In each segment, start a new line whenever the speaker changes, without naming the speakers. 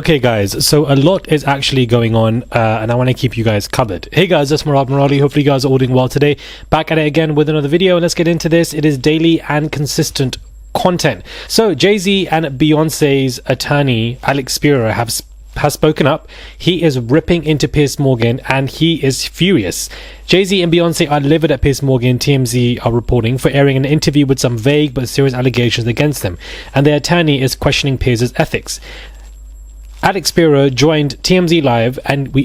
Okay guys, so a lot is actually going on and I want to keep you guys covered. Hey guys, that's Morali. Hopefully you guys are all doing well today. Back at it again with another video. Let's get into this. It is daily and consistent content. So Jay-Z and Beyonce's attorney Alex Spiro has spoken up. He is ripping into Piers Morgan and he is furious. Jay-Z and Beyonce are livid at Piers Morgan, TMZ are reporting, for airing an interview with some vague but serious allegations against them, and their attorney is questioning Piers' ethics. Alex Spiro joined TMZ Live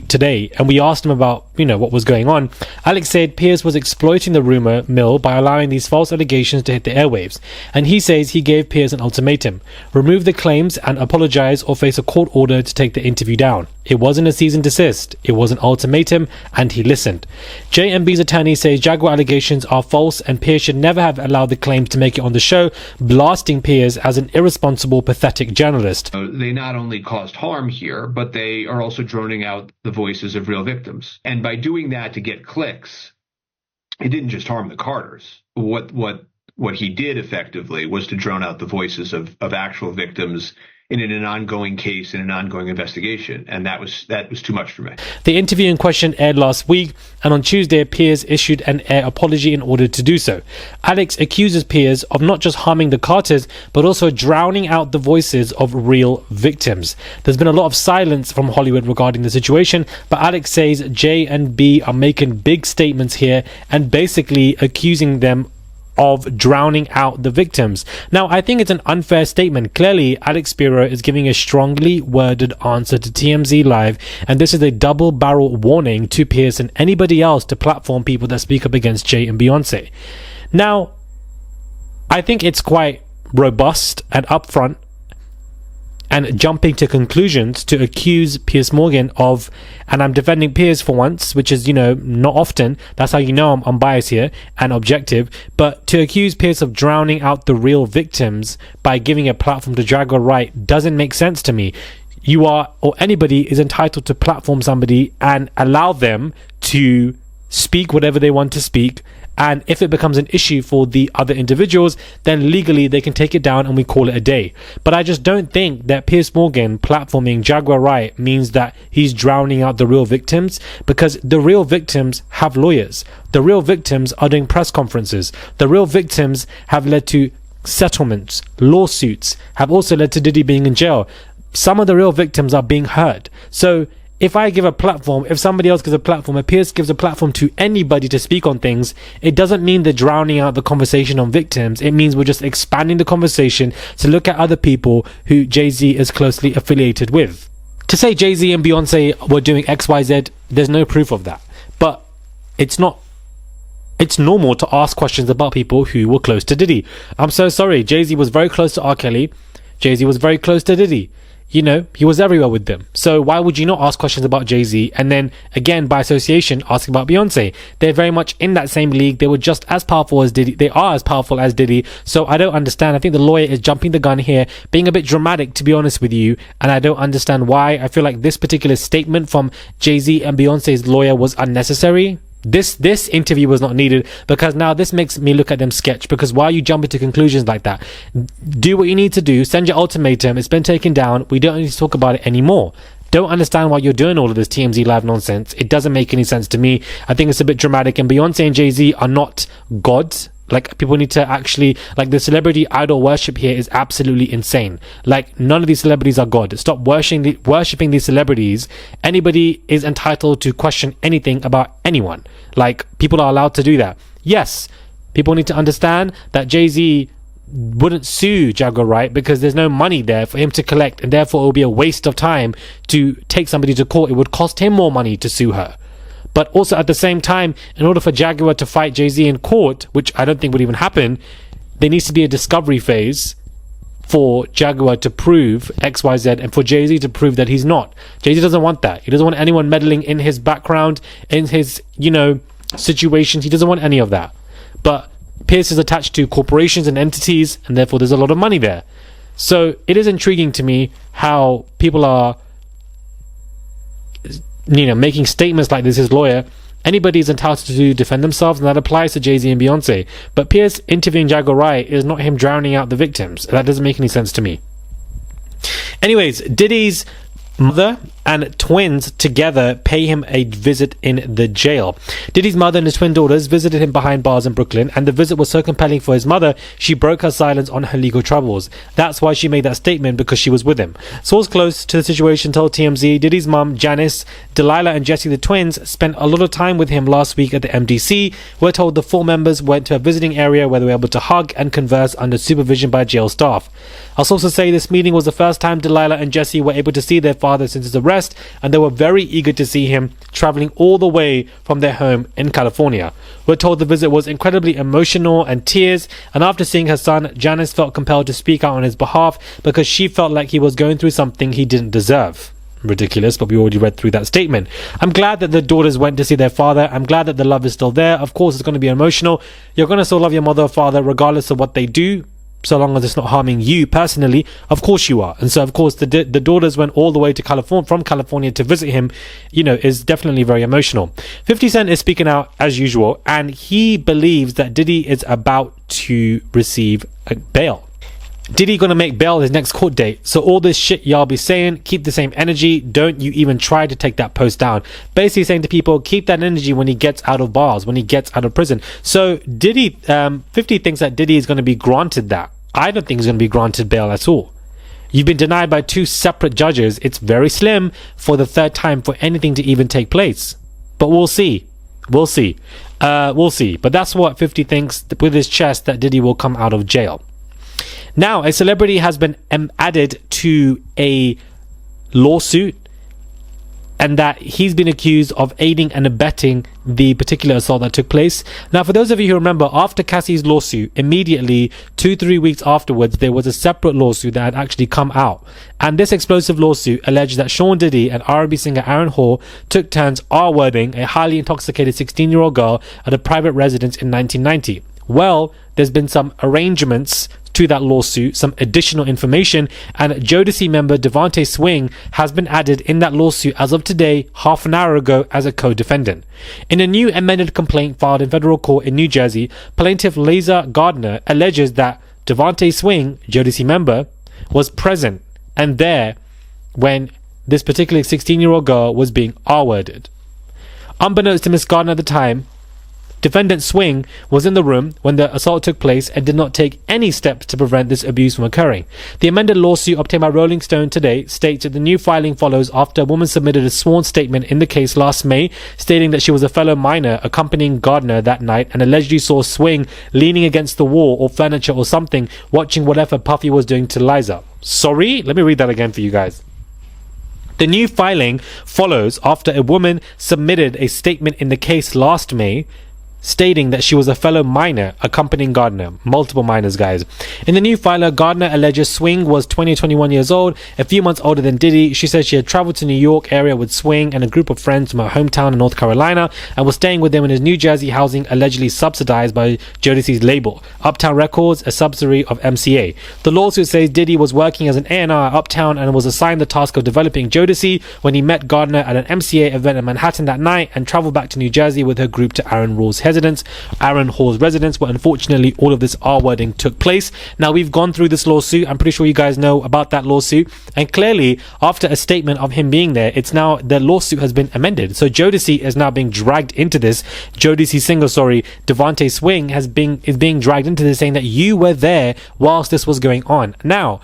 today, and we asked him about, what was going on. Alex said Piers was exploiting the rumor mill by allowing these false allegations to hit the airwaves, and he says he gave Piers an ultimatum: remove the claims and apologize or face a court order to take the interview down. It wasn't a cease and desist, it was an ultimatum, and he listened. J&B's attorney says Jaguar allegations are false and Piers should never have allowed the claims to make it on the show, blasting Piers as an irresponsible, pathetic journalist.
They not only caused harm here, but they are also droning out the voices of real victims. And by doing that to get clicks, it didn't just harm the Carters. What he did effectively was to drone out the voices of actual victims in an ongoing case, in an ongoing investigation, and that was too much for me.
The interview in question aired last week, and on Tuesday Piers issued an air apology in order to do so. Alex accuses Piers of not just harming the Carters, but also drowning out the voices of real victims. There's been a lot of silence from Hollywood regarding the situation, but Alex says J and B are making big statements here and basically accusing them of drowning out the victims. Now, I think it's an unfair statement. Clearly, Alex Spiro is giving a strongly worded answer to TMZ Live, and this is a double-barrel warning to Piers and anybody else to platform people that speak up against Jay and Beyonce. Now, I think it's quite robust and upfront and jumping to conclusions to accuse Piers Morgan of, and I'm defending Piers for once, which is, not often. That's how I'm unbiased here and objective. But to accuse Piers of drowning out the real victims by giving a platform to Jaguar Wright doesn't make sense to me. You are, or anybody is entitled to platform somebody and allow them to speak whatever they want to speak. And if it becomes an issue for the other individuals, then legally they can take it down and we call it a day. But I just don't think that Piers Morgan platforming Jaguar Wright means that he's drowning out the real victims, because the real victims have lawyers. The real victims are doing press conferences. The real victims have led to settlements, lawsuits, have also led to Diddy being in jail. Some of the real victims are being heard. So if I give a platform, if somebody else gives a platform, if Piers gives a platform to anybody to speak on things, it doesn't mean they're drowning out the conversation on victims. It means we're just expanding the conversation to look at other people who Jay-Z is closely affiliated with. To say Jay-Z and Beyonce were doing XYZ, there's no proof of that. But it's normal to ask questions about people who were close to Diddy. I'm so sorry. Jay-Z was very close to R. Kelly. Jay-Z was very close to Diddy. He was everywhere with them. So why would you not ask questions about Jay-Z and then, again, by association, asking about Beyonce? They're very much in that same league. They were just as powerful as Diddy. They are as powerful as Diddy. So I don't understand. I think the lawyer is jumping the gun here, being a bit dramatic, to be honest with you. And I don't understand why. I feel like this particular statement from Jay-Z and Beyonce's lawyer was unnecessary. This interview was not needed, because now this makes me look at them sketch. Because why are you jumping to conclusions like that? Do what you need to do. Send your ultimatum. It's been taken down. We don't need to talk about it anymore. Don't understand why you're doing all of this TMZ Live nonsense. It doesn't make any sense to me. I think it's a bit dramatic, and Beyonce and Jay-Z are not gods. Like, people need to actually, the celebrity idol worship here is absolutely insane. None of these celebrities are God. Stop worshipping these celebrities. Anybody is entitled to question anything about anyone. People are allowed to do that. Yes, people need to understand that Jay-Z wouldn't sue Jaguar Wright because there's no money there for him to collect, and therefore it will be a waste of time to take somebody to court. It would cost him more money to sue her. But also at the same time, in order for Jaguar to fight Jay-Z in court, which I don't think would even happen, there needs to be a discovery phase for Jaguar to prove XYZ and for Jay-Z to prove that he's not. Jay-Z doesn't want that. He doesn't want anyone meddling in his background, in his, situations. He doesn't want any of that. But Piers is attached to corporations and entities, and therefore there's a lot of money there. So it is intriguing to me how people are making statements like this. His lawyer, anybody is entitled to defend themselves, and that applies to Jay-Z and Beyonce. But Piers interviewing Jaguar Wright is not him drowning out the victims. That doesn't make any sense to me. Anyways, Diddy's mother and twins together pay him a visit in the jail. Diddy's mother and his twin daughters visited him behind bars in Brooklyn, and the visit was so compelling for his mother, she broke her silence on her legal troubles. That's why she made that statement, because she was with him. Source close to the situation told TMZ Diddy's mum, Janice, Delilah and Jesse, the twins, spent a lot of time with him last week at the MDC. We're told the four members went to a visiting area where they were able to hug and converse under supervision by jail staff. Our sources say this meeting was the first time Delilah and Jesse were able to see their father since his arrest, and they were very eager to see him, traveling all the way from their home in California. We're told the visit was incredibly emotional and tears, and after seeing her son, Janice felt compelled to speak out on his behalf because she felt like he was going through something he didn't deserve. Ridiculous, but we already read through that statement. I'm glad that the daughters went to see their father. I'm glad that the love is still there. Of course, it's going to be emotional. You're going to still love your mother or father regardless of what they do, so long as it's not harming you personally. Of course you are. And so of course the daughters went all the way to California, from California, to visit him, is definitely very emotional. 50 Cent is speaking out as usual, and he believes that Diddy is about to receive a bail. Diddy gonna make bail his next court date, so all this shit y'all be saying, keep the same energy. Don't you even try to take that post down. Basically saying to people, keep that energy when he gets out of bars, when he gets out of prison. So Diddy, 50 thinks that Diddy is going to be granted that. I don't think he's going to be granted bail at all. You've been denied by two separate judges. It's very slim for the third time for anything to even take place. But we'll see. We'll see. But that's what 50 thinks with his chest, that Diddy will come out of jail. Now, a celebrity has been added to a lawsuit, and that he's been accused of aiding and abetting the particular assault that took place. Now, for those of you who remember, after Cassie's lawsuit, immediately 2-3 weeks afterwards, there was a separate lawsuit that had actually come out. And this explosive lawsuit alleged that Sean Diddy and R&B singer Aaron Hall took turns R-wording a highly intoxicated 16-year-old girl at a private residence in 1990. Well, there's been some arrangements to that lawsuit, some additional information, and Jodeci member Devontae Swing has been added in that lawsuit as of today, half an hour ago, as a co-defendant. In a new amended complaint filed in federal court in New Jersey, plaintiff Liza Gardner alleges that Devontae Swing, Jodeci member, was present and there when this particular 16-year-old girl was being R-worded. Unbeknownst to Miss Gardner at the time, defendant Swing was in the room when the assault took place and did not take any steps to prevent this abuse from occurring. The amended lawsuit obtained by Rolling Stone today states that the new filing follows after a woman submitted a sworn statement in the case last May, stating that she was a fellow minor accompanying Gardner that night and allegedly saw Swing leaning against the wall or furniture or something, watching whatever Puffy was doing to Liza. Sorry? Let me read that again for you guys. The new filing follows after a woman submitted a statement in the case last May, stating that she was a fellow minor accompanying Gardner. Multiple minors, guys. In the new filer, Gardner alleges Swing was 21 years old, a few months older than Diddy. She says she had traveled to New York area with Swing and a group of friends from her hometown in North Carolina and was staying with him in his New Jersey housing allegedly subsidized by Jodeci's label, Uptown Records, a subsidiary of MCA. The lawsuit says Diddy was working as an A&R at Uptown and was assigned the task of developing Jodeci when he met Gardner at an MCA event in Manhattan that night and traveled back to New Jersey with her group to Aaron Hall's residence, where unfortunately all of this R-wording took place. Now, we've gone through this lawsuit. I'm pretty sure you guys know about that lawsuit, and clearly after a statement of him being there, it's now the lawsuit has been amended. So Jodeci is now being dragged into this. Jodeci singer, Devontae Swing is being dragged into this, saying that you were there whilst this was going on. Now,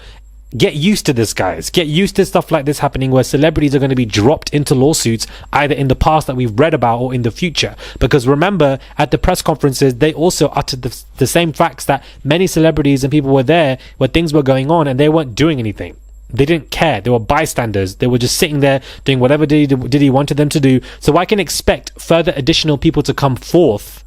get used to this, guys. Get used to stuff like this happening, where celebrities are going to be dropped into lawsuits either in the past that we've read about or in the future. Because remember, at the press conferences, they also uttered the same facts that many celebrities and people were there where things were going on and they weren't doing anything. They didn't care. They were bystanders. They were just sitting there doing whatever Diddy wanted them to do. So I can expect further additional people to come forth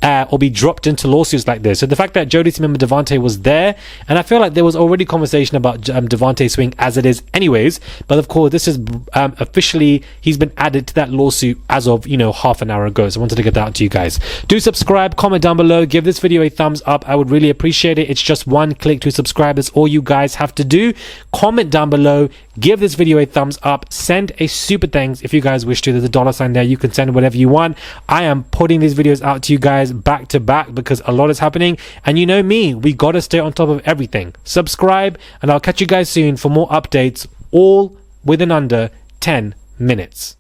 or be dropped into lawsuits like this. So the fact that Jodeci member Devontae was there, and I feel like there was already conversation about Devontae Swing as it is anyways, but of course this is officially, he's been added to that lawsuit as of half an hour ago. So I wanted to get that out to you guys. Do subscribe, comment down below, give this video a thumbs up. I would really appreciate it. It's just one click to subscribe. That's all you guys have to do. Comment down below, give this video a thumbs up, send a super thanks if you guys wish to. There's a $sign there. You can send whatever you want. I am putting these videos out to you guys back to back because a lot is happening, and you know me, we gotta stay on top of everything. Subscribe, and I'll catch you guys soon for more updates all within under 10 minutes.